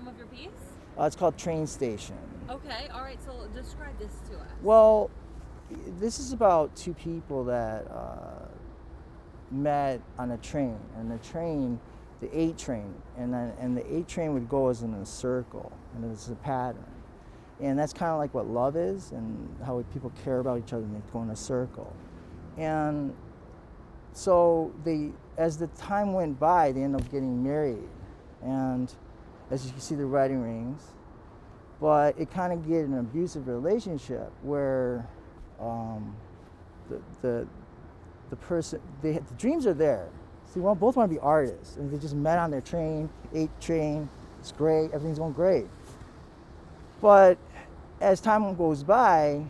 name of your piece? It's called Train Station. Okay, all right, so describe this to us. Well, this is about two people that met on a train, and the train, the 8 train, and the 8 train would go as in a circle, and it's a pattern. And that's kind of like what love is, and how people care about each other and they go in a circle. And so as the time went by, they ended up getting married, and as you can see, the wedding rings. But it kind of get an abusive relationship where the person, the dreams are there. See, both want to be artists, and they just met on their train, 8 train. It's great, everything's going great. But as time goes by,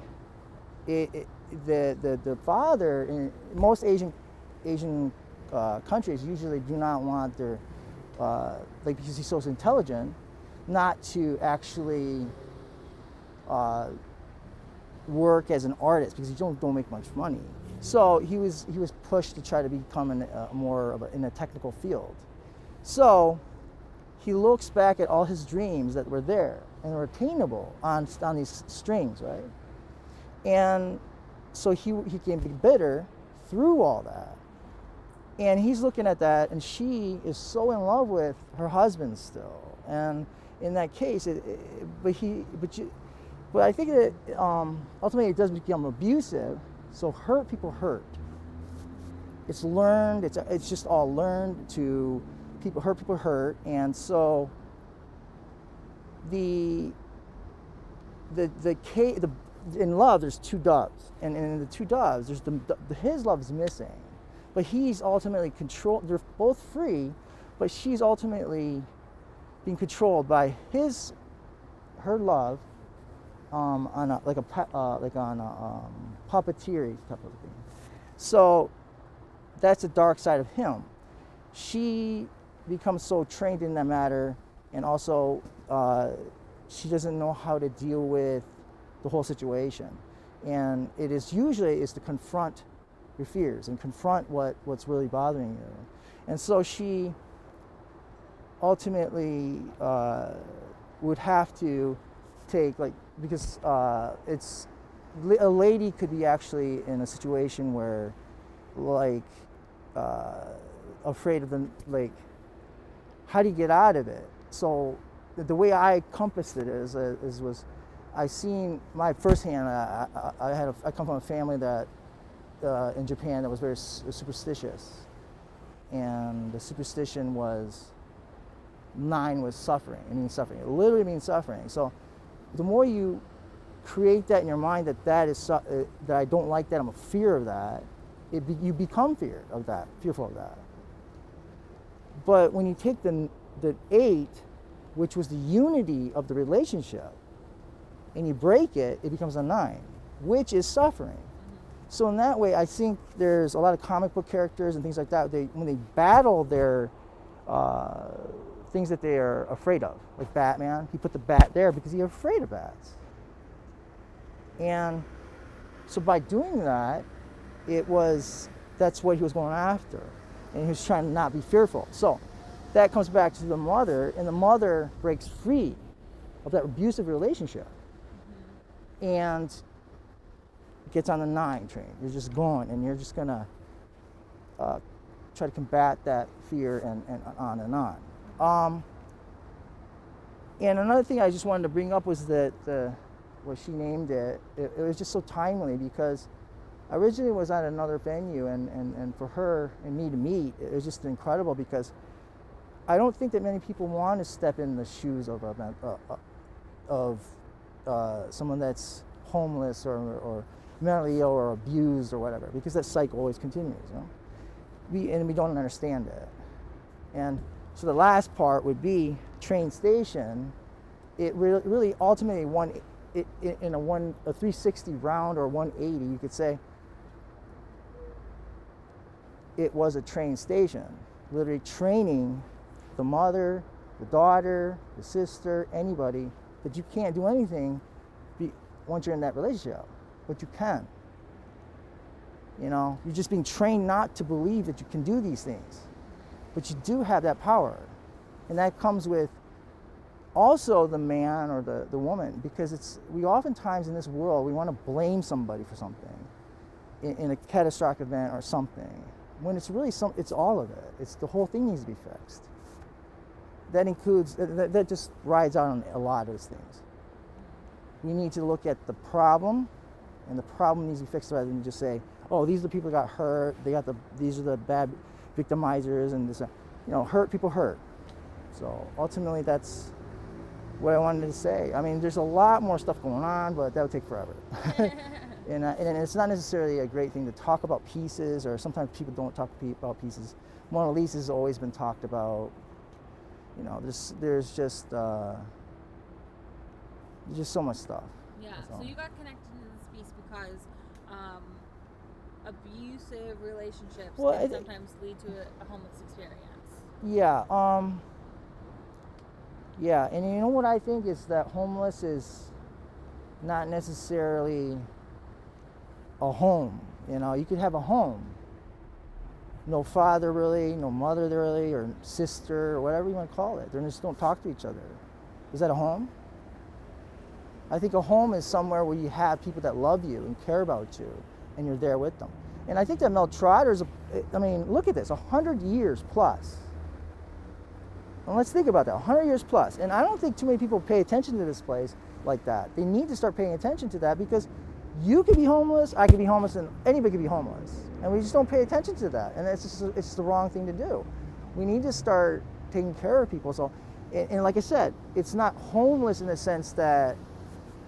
the father in most Asian countries usually do not want their because he's so intelligent, not to actually work as an artist because you don't make much money. So he was pushed to try to become in a technical field. So he looks back at all his dreams that were there and were attainable on these strings, right? And so he can be bitter through all that. And he's looking at that, and she is so in love with her husband still. And in that case, but I think that ultimately it does become abusive. So people hurt. It's learned. It's just all learned to people hurt, and so in love there's 2 doves, and in the 2 doves there's his love is missing, but he's ultimately controlled. They're both free, but she's ultimately being controlled by her love on puppeteering type of thing. So that's the dark side of him. She becomes so trained in that matter, and also she doesn't know how to deal with the whole situation. And it is usually to confront your fears and confront what's really bothering you. And so she ultimately would have to take, because it's a lady could be actually in a situation where afraid of them, how do you get out of it? So the way I compassed it was I seen my firsthand. I come from a family that in Japan that was very superstitious, and the superstition was 9 was suffering. It means suffering. It literally means suffering. So the more you create that in your mind that I don't like that, I'm a fear of that, you become fearful of that. But when you take the 8, which was the unity of the relationship, and you break it, it becomes a 9, which is suffering. So in that way, I think there's a lot of comic book characters and things like that. When they battle their things that they are afraid of, like Batman, he put the bat there because he's afraid of bats. And so by doing that, that's what he was going after, and he was trying to not be fearful. So that comes back to the mother, and the mother breaks free of that abusive relationship and gets on the 9 train. You're just going, and you're just gonna try to combat that fear and on and on. And another thing I just wanted to bring up was that what she named it was just so timely, because originally it was at another venue, and for her and me to meet, it was just incredible, because I don't think that many people want to step in the shoes of someone that's homeless or mentally ill or abused or whatever, because that cycle always continues, we don't understand it. And so the last part would be train station. It really ultimately in a 360 round or 180, you could say it was a train station, literally training the mother, the daughter, the sister, anybody, that you can't do anything once you're in that relationship, but you can. You're just being trained not to believe that you can do these things, but you do have that power, and that comes with also the man or the woman, because we oftentimes in this world, we want to blame somebody for something in a catastrophic event or something, when it's really it's all of it. It's the whole thing needs to be fixed. That includes, that just rides out on a lot of those things. We need to look at the problem, and the problem needs to be fixed rather than just say, oh, these are the people that got hurt, these are the bad victimizers, and this, hurt people hurt. So ultimately that's what I wanted to say. I mean, there's a lot more stuff going on, but that would take forever. And it's not necessarily a great thing to talk about pieces, or sometimes people don't talk about pieces. Mona Lisa has always been talked about. There's just so much stuff. Yeah, so you got connected to this piece because abusive relationships can sometimes lead to a homeless experience. Yeah, yeah, and you know what I think is that homeless is not necessarily a home. You could have a home. No father really, no mother really, or sister, or whatever you want to call it. They just don't talk to each other. Is that a home? I think a home is somewhere where you have people that love you and care about you, and you're there with them. And I think that Mel Trotter look at this, 100 years plus. And let's think about that, 100 years plus. And I don't think too many people pay attention to this place like that. They need to start paying attention to that, because you could be homeless, I could be homeless, and anybody could be homeless. And we just don't pay attention to that. And it's the wrong thing to do. We need to start taking care of people. So, and like I said, it's not homeless in the sense that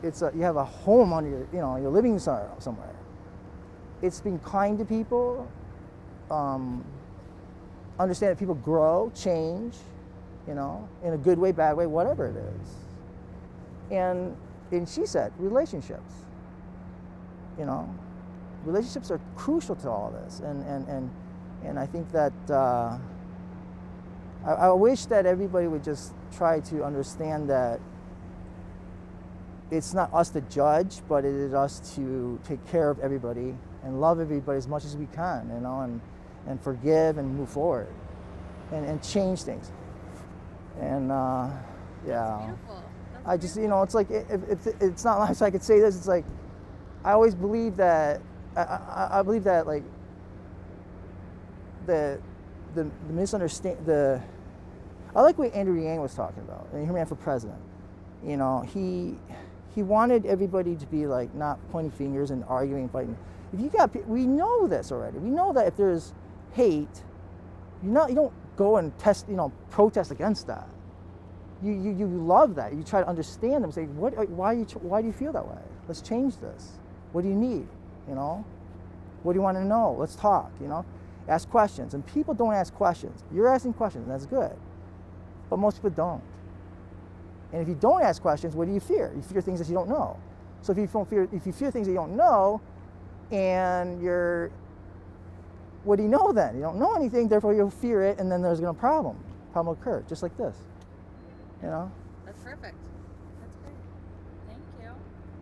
you have a home on you're living somewhere. It's being kind to people, understand that people grow, change, in a good way, bad way, whatever it is. And she said, relationships. Relationships are crucial to all of this, and I think that I wish that everybody would just try to understand that it's not us to judge, but it is us to take care of everybody and love everybody as much as we can, and forgive and move forward, and change things. And yeah, that's beautiful. I just it's like it's not like I could say this. It's like I always believe that I believe that like the misunderstand I like what Andrew Yang was talking about, and he ran for president. He wanted everybody to be like not pointing fingers and arguing and fighting. We know this already. We know that if there's hate, you don't go and protest against that. You love that. You try to understand them. Say, why do you feel that way? Let's change this. What do you need? What do you want to know? Let's talk. Ask questions. And people don't ask questions. You're asking questions, and that's good. But most people don't. And if you don't ask questions, what do you fear? You fear things that you don't know. So if you fear things that you don't know, and what do you know then? You don't know anything, therefore you'll fear it, and then there's going to problem occur, just like this. That's perfect.